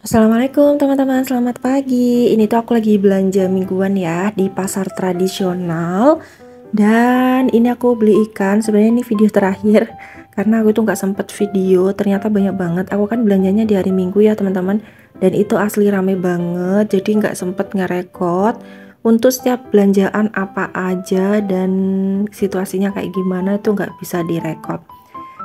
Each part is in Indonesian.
Assalamualaikum teman-teman, selamat pagi. Ini tuh aku lagi belanja mingguan ya di pasar tradisional. Dan ini aku beli ikan. Sebenarnya ini video terakhir karena aku tuh nggak sempet video. Ternyata banyak banget. Aku kan belanjanya di hari Minggu ya teman-teman. Dan itu asli rame banget. Jadi nggak sempet ngerekod untuk setiap belanjaan apa aja dan situasinya kayak gimana itu nggak bisa direkod.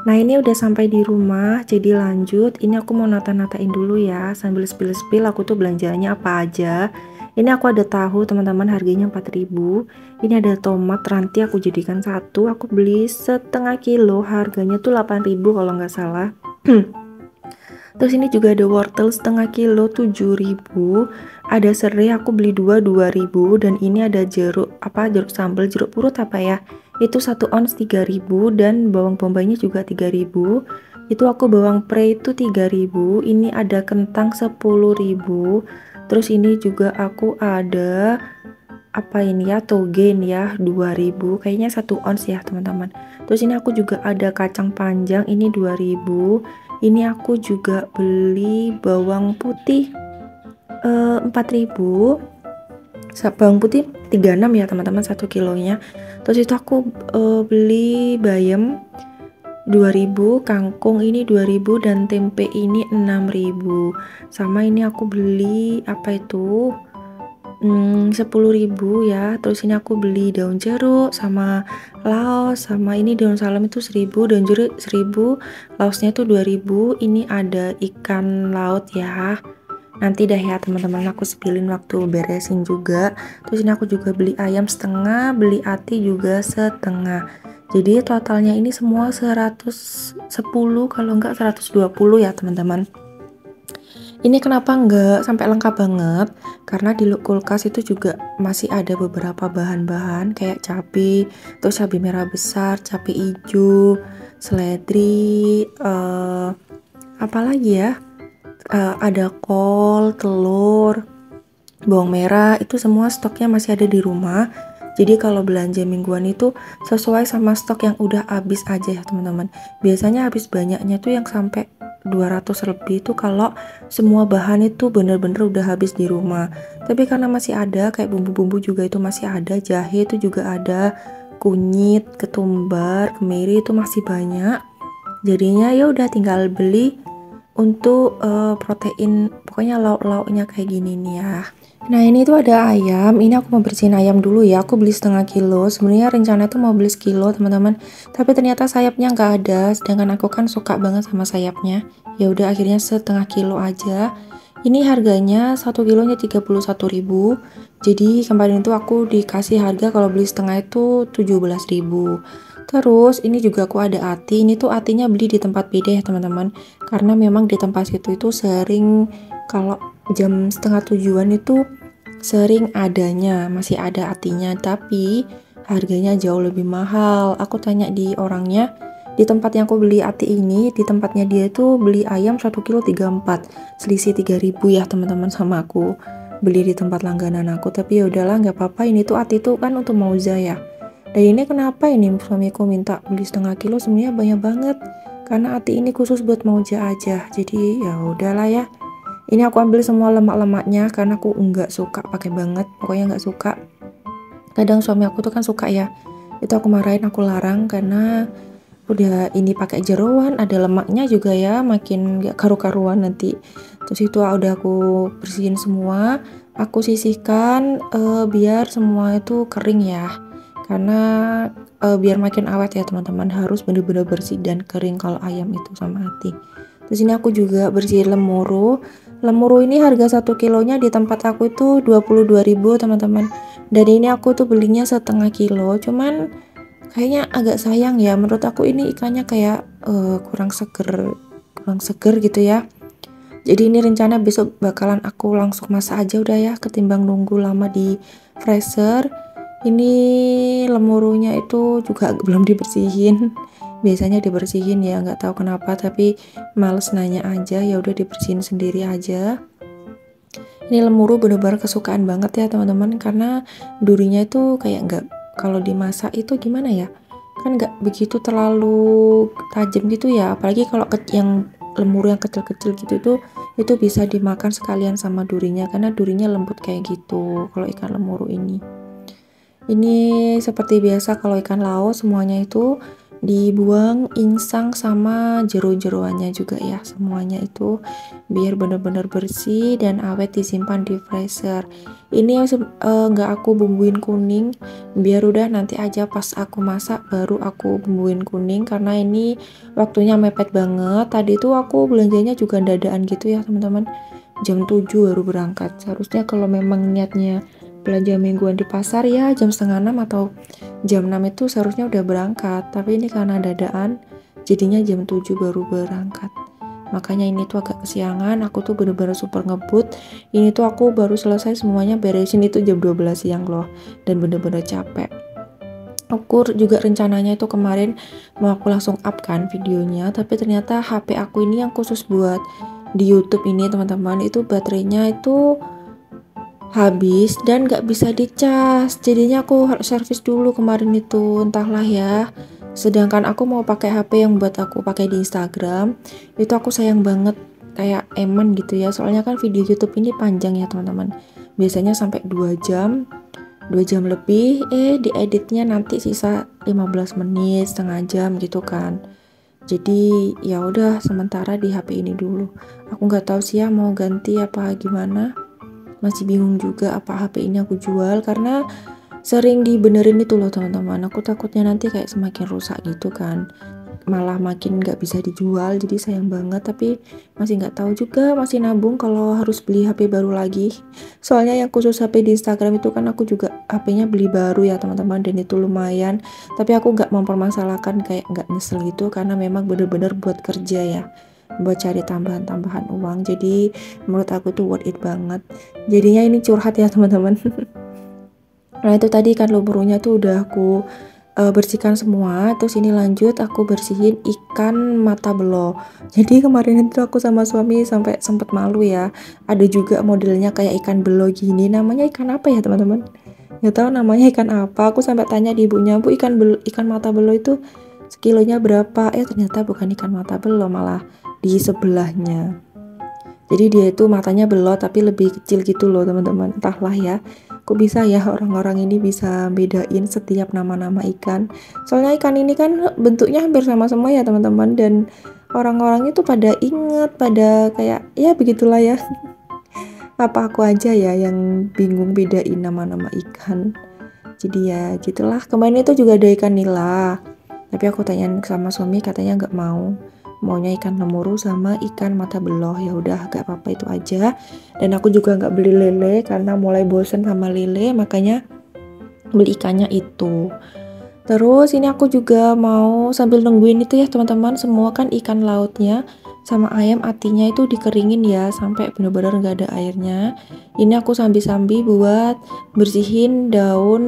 Nah ini udah sampai di rumah, jadi lanjut. Ini aku mau nata-natain dulu ya, sambil spill-spill aku tuh belanjanya apa aja. Ini aku ada tahu teman-teman, harganya 4.000. Ini ada tomat ranti, aku jadikan satu. Aku beli setengah kilo, harganya tuh 8.000 kalau nggak salah. Terus ini juga ada wortel setengah kilo 7.000. Ada serai aku beli 2.000. Dan ini ada jeruk jeruk sambal, jeruk purut apa ya, itu 1 ons 3.000. Dan bawang bombaynya juga 3.000. Itu aku bawang pre itu 3.000. Ini ada kentang 10.000. Terus ini juga aku ada apa ini ya, togen ya, 2.000. Kayaknya 1 ons ya teman-teman. Terus ini aku juga ada kacang panjang, ini 2.000. Ini aku juga beli bawang putih 4.000. Bawang putih 36 ya teman-teman 1 kilonya. Terus itu aku beli bayam 2.000, kangkung ini 2.000, dan tempe ini 6.000. Sama ini aku beli apa itu 10.000 ya. Terus ini aku beli daun jeruk sama laos, sama ini daun salam itu 1.000, daun jeruk 1.000, laosnya itu 2.000. Ini ada ikan laut ya, nanti dah ya teman-teman aku spillin waktu beresin juga. Terus ini aku juga beli ayam setengah, beli ati juga setengah. Jadi totalnya ini semua 110 kalau enggak 120 ya teman-teman. Ini kenapa nggak sampai lengkap banget? Karena di kulkas itu juga masih ada beberapa bahan-bahan kayak cabai, terus cabai merah besar, cabai hijau, seledri, apalagi ya? Ada kol, telur, bawang merah, itu semua stoknya masih ada di rumah. Jadi kalau belanja mingguan itu sesuai sama stok yang udah habis aja ya teman-teman. Biasanya habis banyaknya tuh yang sampai 200 lebih itu kalau semua bahan itu bener-bener udah habis di rumah. Tapi karena masih ada kayak bumbu-bumbu juga itu masih ada, jahe itu juga ada, kunyit, ketumbar, kemiri itu masih banyak. Jadinya ya udah tinggal beli untuk protein, pokoknya lauk-lauknya kayak gini nih ya. Nah ini tuh ada ayam, ini aku mau bersihin ayam dulu ya. Aku beli setengah kilo, sebenarnya rencana tuh mau beli sekilo teman-teman, tapi ternyata sayapnya nggak ada, sedangkan aku kan suka banget sama sayapnya. Ya udah akhirnya setengah kilo aja. Ini harganya 1 kilonya 31.000. Jadi kemarin itu aku dikasih harga kalau beli setengah itu 17.000. Terus ini juga aku ada ati. Ini tuh atinya beli di tempat beda ya teman-teman, karena memang di tempat situ itu sering kalau jam setengah tujuan itu sering adanya, masih ada atinya, tapi harganya jauh lebih mahal. Aku tanya di orangnya, di tempat yang aku beli ati ini, di tempatnya dia itu beli ayam 1 kilo 34, selisih 3.000 ya teman-teman sama aku beli di tempat langganan aku. Tapi ya udahlah nggak apa-apa, ini tuh ati tuh kan untuk Mauza ya. Dan ini kenapa ini suamiku minta beli setengah kilo, sebenarnya banyak banget karena ati ini khusus buat Mauza aja. Jadi ya udahlah ya. Ini aku ambil semua lemak-lemaknya karena aku nggak suka pakai banget, pokoknya nggak suka. Kadang suami aku tuh kan suka ya, itu aku marahin, aku larang karena udah ini pakai jeroan, ada lemaknya juga ya, makin nggak karu-karuan nanti. Terus itu udah aku bersihin semua, aku sisihkan biar semua itu kering ya, karena biar makin awet ya teman-teman, harus bener-bener bersih dan kering kalau ayam itu sama hati. Terus ini aku juga bersihin lemuru. Lemuru ini harga 1 kilonya di tempat aku itu 22.000 teman-teman. Dan ini aku tuh belinya setengah kilo. Cuman kayaknya agak sayang ya. Menurut aku ini ikannya kayak kurang seger gitu ya. Jadi ini rencana besok bakalan aku langsung masak aja udah ya, ketimbang nunggu lama di freezer. Ini lemurunya itu juga belum dibersihin. Biasanya dibersihin ya, nggak tahu kenapa, tapi males nanya aja, ya udah dibersihin sendiri aja. Ini lemuru bener-bener kesukaan banget ya teman-teman, karena durinya itu kayak nggak, kalau dimasak itu gimana ya, kan nggak begitu terlalu tajam gitu ya, apalagi kalau yang lemuru yang kecil-kecil gitu tuh itu bisa dimakan sekalian sama durinya karena durinya lembut kayak gitu kalau ikan lemuru ini seperti biasa kalau ikan laut semuanya itu dibuang insang sama jeru-jeruannya juga ya, semuanya itu biar benar-benar bersih dan awet, disimpan di freezer. Ini nggak aku bumbuin kuning, biar udah nanti aja pas aku masak baru aku bumbuin kuning karena ini waktunya mepet banget. Tadi tuh aku belanjanya juga dadaan gitu ya teman-teman, jam 7 baru berangkat. Seharusnya kalau memang niatnya belanja mingguan di pasar ya jam setengah 6 atau jam 6 itu seharusnya udah berangkat, tapi ini karena dadaan jadinya jam 7 baru berangkat. Makanya ini tuh agak kesiangan, aku tuh bener-bener super ngebut. Ini tuh aku baru selesai semuanya beresin itu jam 12 siang loh, dan bener-bener capek. Aku juga rencananya itu kemarin mau aku langsung up kan videonya, tapi ternyata HP aku ini yang khusus buat di YouTube ini teman-teman, itu baterainya itu habis dan gak bisa dicas, jadinya aku harus servis dulu kemarin itu, entahlah ya. Sedangkan aku mau pakai HP yang buat aku pakai di Instagram, itu aku sayang banget kayak eman gitu ya, soalnya kan video YouTube ini panjang ya teman-teman, biasanya sampai 2 jam 2 jam lebih, dieditnya nanti sisa 15 menit, setengah jam gitu kan. Jadi ya udah sementara di HP ini dulu. Aku nggak tahu sih ya mau ganti apa gimana. Masih bingung juga apa HP ini aku jual karena sering dibenerin itu loh teman-teman. Aku takutnya nanti kayak semakin rusak gitu kan, malah makin nggak bisa dijual, jadi sayang banget. Tapi masih nggak tahu juga, masih nabung kalau harus beli HP baru lagi. Soalnya yang khusus HP di Instagram itu kan aku juga HP-nya beli baru ya teman-teman, dan itu lumayan. Tapi aku nggak mempermasalahkan, kayak nggak nyesel gitu karena memang bener-bener buat kerja ya, buat cari tambahan-tambahan uang. Jadi menurut aku tuh worth it banget. Jadinya ini curhat ya teman-teman. Nah itu tadi ikan lumpurnya tuh udah aku bersihkan semua. Terus ini lanjut aku bersihin ikan mata belo. Jadi kemarin itu aku sama suami sampai sempet malu ya, ada juga modelnya kayak ikan belo gini, namanya ikan apa ya teman-teman, nggak tahu namanya ikan apa. Aku sampai tanya di ibunya, bu ikan mata belo itu sekilonya berapa, ternyata bukan ikan mata belo, malah di sebelahnya. Jadi dia itu matanya belot tapi lebih kecil gitu loh teman-teman. Entahlah ya, kok bisa ya orang-orang ini bisa bedain setiap nama-nama ikan. Soalnya ikan ini kan bentuknya hampir sama semua ya teman-teman, dan orang-orang itu pada inget, pada kayak ya begitulah ya. Apa aku aja ya yang bingung bedain nama-nama ikan. Jadi ya gitulah. Kemarin itu juga ada ikan nila, tapi aku tanya sama suami, katanya nggak mau, maunya ikan lemuru sama ikan mata beloh. Ya udah gak apa-apa itu aja. Dan aku juga nggak beli lele karena mulai bosen sama lele, makanya beli ikannya itu. Terus ini aku juga mau sambil nungguin itu ya teman-teman, semua kan ikan lautnya sama ayam atinya itu dikeringin ya sampai benar-benar nggak ada airnya. Ini aku sambil-sambil buat bersihin daun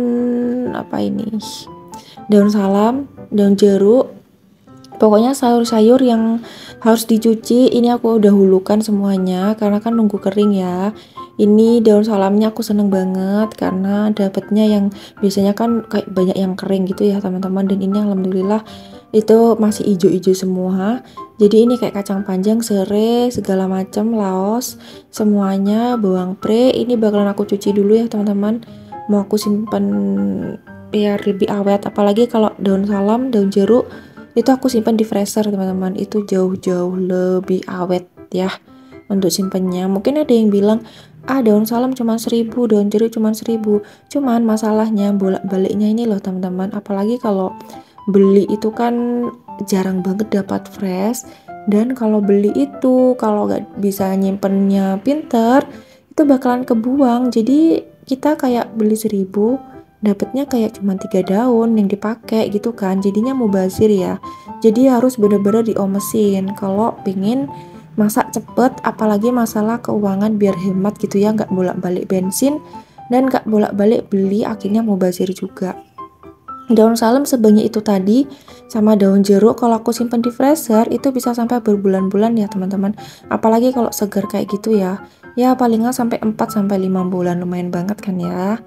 apa ini, daun salam, daun jeruk, pokoknya sayur-sayur yang harus dicuci ini aku udah hulukan semuanya karena kan nunggu kering ya. Ini daun salamnya aku seneng banget karena dapetnya yang biasanya kan kayak banyak yang kering gitu ya teman-teman, dan ini alhamdulillah itu masih hijau-hijau semua. Jadi ini kayak kacang panjang, serai, segala macam, laos, semuanya, bawang pre, ini bakalan aku cuci dulu ya teman-teman. Mau aku simpan biar lebih awet, apalagi kalau daun salam, daun jeruk itu aku simpan di freezer teman-teman, itu jauh-jauh lebih awet ya untuk simpennya. Mungkin ada yang bilang daun salam cuma 1.000, daun jeruk cuma 1.000, cuman masalahnya bolak-baliknya ini loh teman-teman, apalagi kalau beli itu kan jarang banget dapat fresh, dan kalau beli itu kalau nggak bisa nyimpennya pinter itu bakalan kebuang. Jadi kita kayak beli 1.000 dapatnya kayak cuma 3 daun yang dipakai gitu kan, jadinya mubazir ya. Jadi harus bener-bener diomesin kalau pingin masak cepet, apalagi masalah keuangan biar hemat gitu ya, nggak bolak-balik bensin dan nggak bolak-balik beli akhirnya mubazir juga. Daun salam sebanyak itu tadi sama daun jeruk kalau aku simpan di freezer itu bisa sampai berbulan-bulan ya teman-teman, apalagi kalau segar kayak gitu ya paling nggak sampai 4-5 bulan, lumayan banget kan ya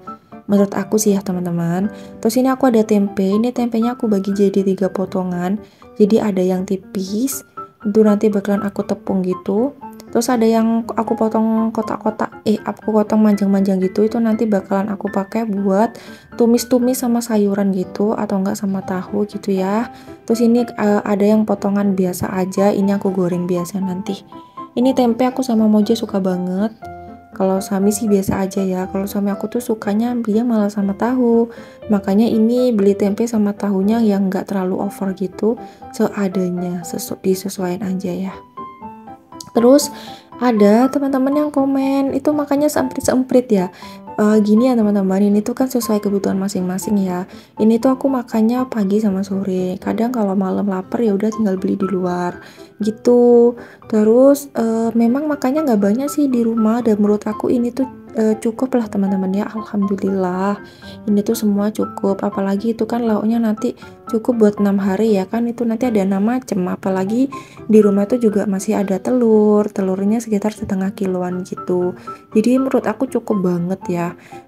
menurut aku sih ya teman-teman. Terus ini aku ada tempe, ini tempenya aku bagi jadi 3 potongan, jadi ada yang tipis itu nanti bakalan aku tepung gitu, Terus ada yang aku potong kotak-kotak, aku potong manjang-manjang gitu, itu nanti bakalan aku pakai buat tumis-tumis sama sayuran gitu atau enggak sama tahu gitu ya. Terus ini ada yang potongan biasa aja, ini aku goreng biasa nanti. Ini tempe aku sama Moje suka banget. Kalau Sami sih biasa aja ya. Kalau Sami aku tuh sukanya dia malah sama tahu. Makanya ini beli tempe sama tahunya yang nggak terlalu over gitu, seadanya, disesuaikan aja ya. Terus ada teman-teman yang komen itu makanya semprit-semprit ya. Gini ya teman-teman, ini tuh kan sesuai kebutuhan masing-masing ya. Ini tuh aku makannya pagi sama sore. Kadang kalau malam lapar ya udah tinggal beli di luar gitu. Terus memang makannya nggak banyak sih di rumah dan menurut aku ini tuh cukup lah teman-teman ya. Alhamdulillah ini tuh semua cukup. Apalagi itu kan lauknya nanti cukup buat 6 hari ya kan, itu nanti ada 6 macam. Apalagi di rumah tuh juga masih ada telurnya sekitar setengah kiloan gitu. Jadi menurut aku cukup banget ya,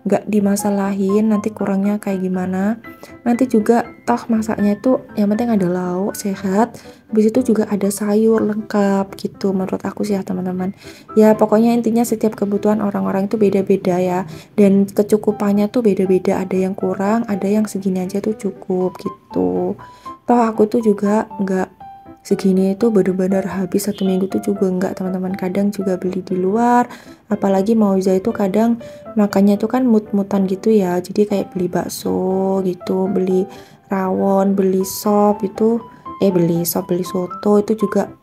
nggak dimasalahin nanti kurangnya kayak gimana. Nanti juga toh masaknya itu yang penting ada lauk sehat, habis itu juga ada sayur lengkap gitu menurut aku sih ya teman-teman. Ya pokoknya intinya setiap kebutuhan orang-orang itu beda-beda ya, dan kecukupannya tuh beda-beda, ada yang kurang, ada yang segini aja tuh cukup gitu. Toh aku tuh juga nggak segini itu bener-bener habis 1 minggu tuh juga enggak teman-teman, kadang juga beli di luar. Apalagi Mauza itu kadang makannya itu kan mut-mutan gitu ya, jadi kayak beli bakso gitu, beli rawon, beli sop itu beli soto itu juga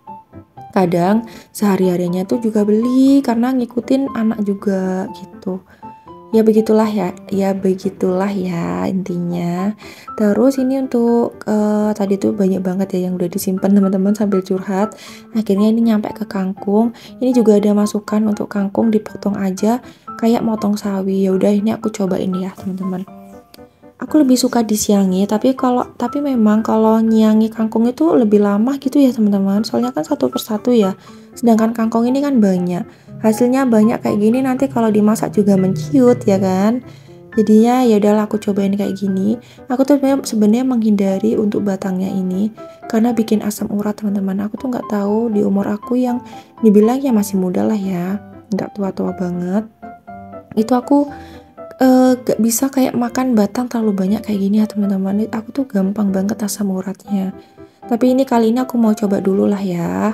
kadang sehari-harinya tuh juga beli karena ngikutin anak juga gitu. Ya begitulah ya intinya. Terus ini untuk tadi tuh banyak banget ya yang udah disimpan teman-teman sambil curhat. Akhirnya ini nyampe ke kangkung. Ini juga ada masukan untuk kangkung dipotong aja kayak motong sawi. Ya udah ini aku cobain ya teman-teman. Aku lebih suka disiangi, tapi memang kalau nyiangi kangkung itu lebih lama gitu ya teman-teman. Soalnya kan satu persatu ya. Sedangkan kangkung ini kan banyak. Hasilnya banyak kayak gini nanti kalau dimasak juga menciut ya kan. Jadinya ya udahlah aku cobain kayak gini. Aku tuh sebenarnya menghindari untuk batangnya ini karena bikin asam urat teman-teman. Aku tuh nggak tahu di umur aku yang dibilang ya masih muda lah ya, nggak tua-tua banget. Itu aku gak bisa kayak makan batang terlalu banyak kayak gini ya teman-teman. Aku tuh gampang banget asam uratnya. Tapi ini kali ini aku mau coba dulu lah ya,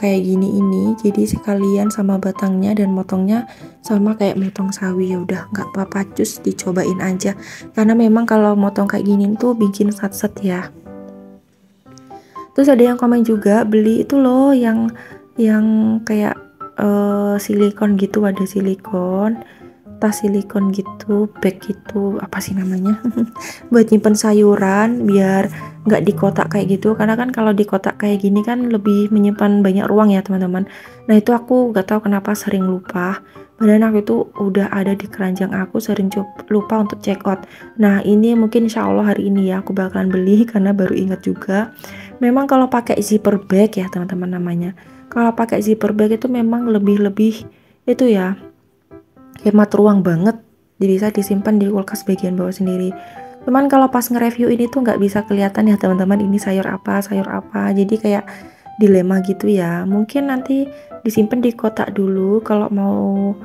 kayak gini ini. Jadi sekalian sama batangnya dan motongnya sama kayak motong sawi. Ya udah nggak apa-apa, cus dicobain aja. Karena memang kalau motong kayak gini tuh bikin sat-set ya. Terus ada yang komen juga beli itu loh yang kayak silikon gitu, ada silikon, tas silikon gitu, bag gitu, apa sih namanya, buat nyimpen sayuran biar nggak di kotak kayak gitu. Karena kan kalau di kotak kayak gini kan lebih menyimpan banyak ruang ya teman-teman. Nah itu aku nggak tahu kenapa sering lupa, padahal aku itu udah ada di keranjang, aku sering lupa untuk check out. Nah ini mungkin insya Allah hari ini ya aku bakalan beli karena baru ingat juga. Memang kalau pakai zipper bag ya teman-teman namanya, kalau pakai zipper bag itu memang lebih itu ya, hemat ruang banget, bisa disimpan di kulkas bagian bawah sendiri. Cuman kalau pas nge-review ini tuh nggak bisa kelihatan ya teman-teman, ini sayur apa, jadi kayak dilema gitu ya. Mungkin nanti disimpan di kotak dulu kalau mau,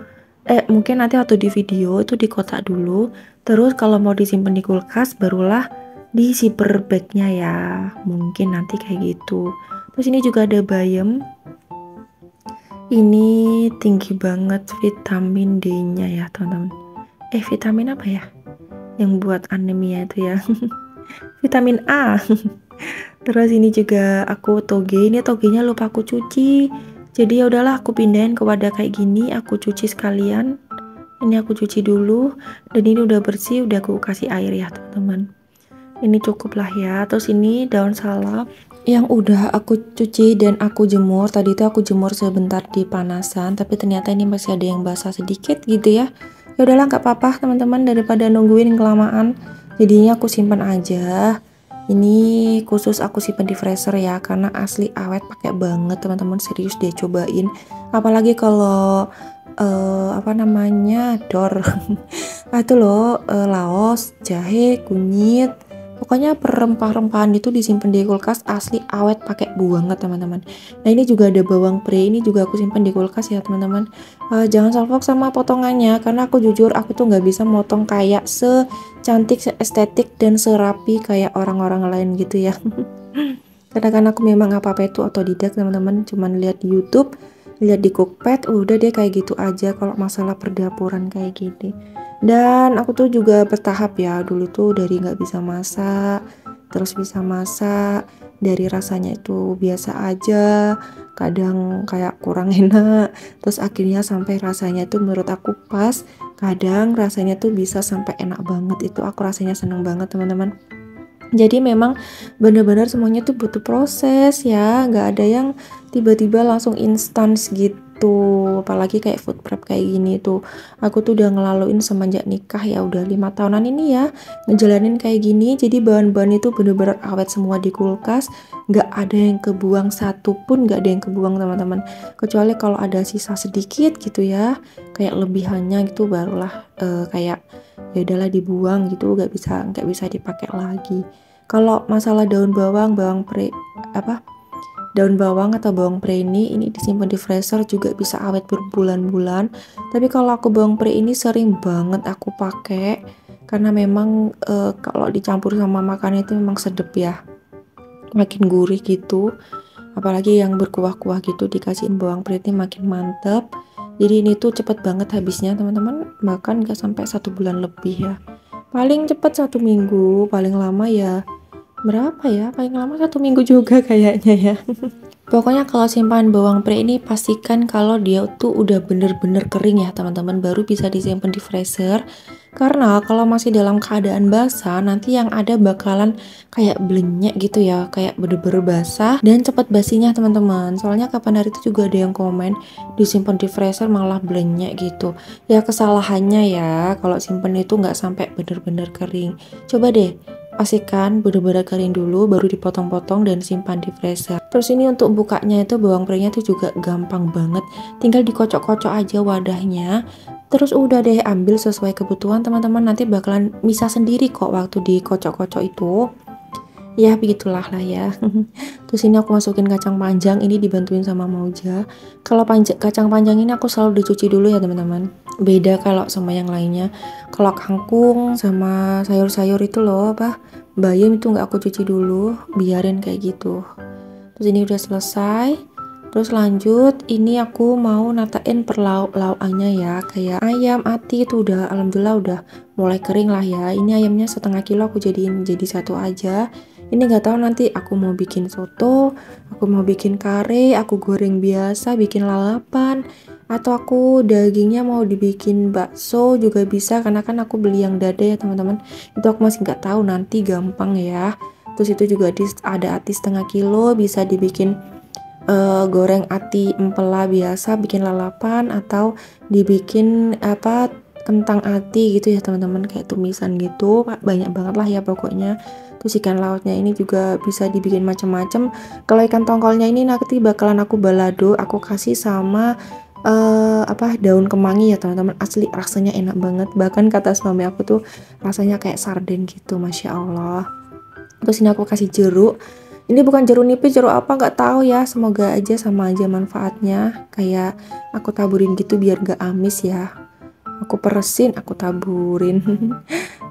mungkin nanti waktu di video itu di kotak dulu, terus kalau mau disimpan di kulkas barulah di zipper bagnya ya, mungkin nanti kayak gitu. Terus ini juga ada bayam. Ini tinggi banget vitamin D-nya ya teman-teman. Vitamin apa ya? Yang buat anemia itu ya. Vitamin A. Terus ini juga aku toge. Ini togenya lupa aku cuci. Jadi ya udahlah aku pindahin ke wadah kayak gini, aku cuci sekalian. Ini aku cuci dulu dan ini udah bersih, udah aku kasih air ya teman-teman. Ini cukup lah ya. Terus ini daun salak yang udah aku cuci dan aku jemur. Tadi itu aku jemur sebentar di panasan, tapi ternyata ini masih ada yang basah sedikit gitu ya. Ya udahlah nggak apa-apa teman-teman, daripada nungguin kelamaan, jadinya aku simpan aja. Ini khusus aku simpan di freezer ya, karena asli awet pakai banget teman-teman, serius deh cobain. Apalagi kalau apa namanya dor itu loh, laos, jahe, kunyit, Pokoknya rempah-rempahan itu disimpan di kulkas asli awet pakai banget teman-teman. Nah ini juga ada bawang pre, ini juga aku simpan di kulkas ya teman-teman. Jangan salfok sama potongannya karena aku jujur aku tuh nggak bisa motong kayak secantik, seestetik dan serapi kayak orang-orang lain gitu ya. Karena kan aku memang apa-apa itu otodidak teman-teman, cuman lihat di YouTube, lihat di Cookpad, udah deh kayak gitu aja kalau masalah perdapuran kayak gini. Dan aku tuh juga bertahap ya, dulu tuh dari nggak bisa masak, terus bisa masak, dari rasanya itu biasa aja, kadang kayak kurang enak, terus akhirnya sampai rasanya tuh menurut aku pas, kadang rasanya tuh bisa sampai enak banget, itu aku rasanya seneng banget teman-teman. Jadi memang benar-benar semuanya tuh butuh proses ya, nggak ada yang tiba-tiba langsung instan gitu. Apalagi kayak food prep kayak gini tuh, aku tuh udah ngelaluin semenjak nikah ya, udah 5 tahunan ini ya ngejalanin kayak gini. Jadi bahan-bahan itu benar-benar awet semua di kulkas, nggak ada yang kebuang satu pun, nggak ada yang kebuang teman-teman. Kecuali kalau ada sisa sedikit gitu ya, kayak lebihannya gitu barulah kayak ya udahlah dibuang gitu, nggak bisa dipakai lagi. Kalau masalah daun bawang, daun bawang atau bawang pre ini disimpan di freezer juga bisa awet berbulan-bulan. Tapi kalau aku bawang pre ini sering banget aku pakai karena memang kalau dicampur sama makanan itu memang sedep ya, makin gurih gitu. Apalagi yang berkuah-kuah gitu dikasihin bawang pre ini makin mantep. Jadi ini tuh cepet banget habisnya teman-teman, bahkan gak sampai 1 bulan lebih ya. Paling cepet 1 minggu, paling lama ya berapa ya, paling lama 1 minggu juga kayaknya ya. Pokoknya kalau simpan bawang pre ini pastikan kalau dia tuh udah bener-bener kering ya teman-teman, baru bisa disimpan di freezer. Karena kalau masih dalam keadaan basah, nanti yang ada bakalan kayak belenyek gitu ya, kayak bener-bener basah dan cepet basinya teman-teman. Soalnya kapan hari itu juga ada yang komen disimpan di freezer malah belenyek gitu. Ya kesalahannya ya, kalau simpen itu nggak sampai bener-bener kering. Coba deh pastikan bener-bener kering dulu, baru dipotong-potong dan simpan di freezer. Terus ini untuk bukanya itu bawang pre-nya itu juga gampang banget, tinggal dikocok-kocok aja wadahnya. Terus udah deh ambil sesuai kebutuhan teman-teman, nanti bakalan bisa sendiri kok waktu dikocok-kocok itu. Ya begitulah lah ya. Terus ini aku masukin kacang panjang, ini dibantuin sama Mauja. Kalau kacang panjang ini aku selalu dicuci dulu ya teman-teman, beda kalau sama yang lainnya. Kalau kangkung sama sayur-sayur itu loh bayam itu nggak aku cuci dulu, biarin kayak gitu. Terus ini udah selesai. Terus lanjut, ini aku mau natain perlauk-laukannya ya, kayak ayam, ati itu udah alhamdulillah udah mulai kering lah ya. Ini ayamnya 1/2 kilo aku jadiin jadi satu aja. Ini nggak tahu nanti aku mau bikin soto, aku mau bikin kare, aku goreng biasa, bikin lalapan, atau aku dagingnya mau dibikin bakso juga bisa, karena kan aku beli yang dada ya teman-teman. Itu aku masih nggak tahu, nanti gampang ya. Terus itu juga ada ati 1/2 kilo, bisa dibikin goreng ati empela biasa, bikin lalapan, atau dibikin kentang ati gitu ya teman-teman, kayak tumisan gitu, banyak banget lah ya pokoknya. Terus ikan lautnya ini juga bisa dibikin macam-macam. Kalau ikan tongkolnya ini nanti bakalan aku balado, aku kasih sama daun kemangi ya teman-teman, asli rasanya enak banget, bahkan kata suami aku tuh rasanya kayak sarden gitu, masya Allah. Terus ini aku kasih jeruk, ini bukan jeruk nipis, jeruk apa nggak tahu ya, semoga aja sama aja manfaatnya, kayak aku taburin gitu biar nggak amis ya, aku peresin, aku taburin.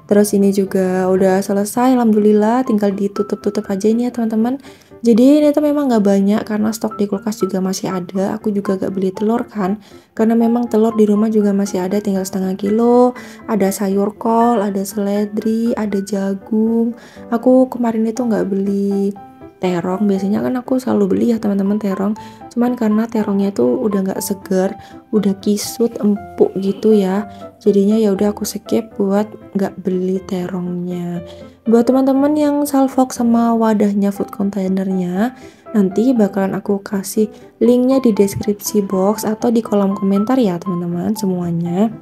Terus ini juga udah selesai alhamdulillah, tinggal ditutup-tutup aja ini ya teman-teman. Jadi ini tuh memang nggak banyak karena stok di kulkas juga masih ada. Aku juga gak beli telur kan, karena memang telur di rumah juga masih ada, tinggal 1/2 kilo. Ada sayur kol, ada seledri, ada jagung. Aku kemarin itu nggak beli terong, biasanya kan aku selalu beli ya teman-teman terong, cuman karena terongnya tuh udah nggak segar, udah kisut empuk gitu ya, jadinya ya udah aku skip buat nggak beli terongnya. Buat teman-teman yang salfok sama wadahnya food containernya, nanti bakalan aku kasih linknya di deskripsi box atau di kolom komentar ya teman-teman semuanya.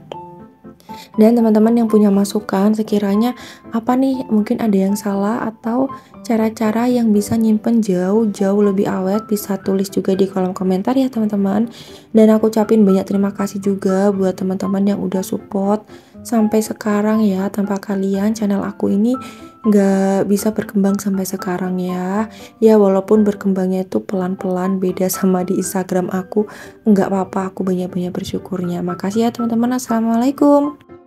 Dan teman-teman yang punya masukan sekiranya apa nih, mungkin ada yang salah atau cara-cara yang bisa nyimpen jauh-jauh lebih awet, bisa tulis juga di kolom komentar ya teman-teman. Dan aku ucapin banyak terima kasih juga buat teman-teman yang udah support sampai sekarang ya. Tanpa kalian channel aku ini nggak bisa berkembang sampai sekarang ya. Ya walaupun berkembangnya itu pelan-pelan, beda sama di Instagram aku, nggak apa-apa, aku banyak-banyak bersyukurnya. Makasih ya teman-teman. Assalamualaikum.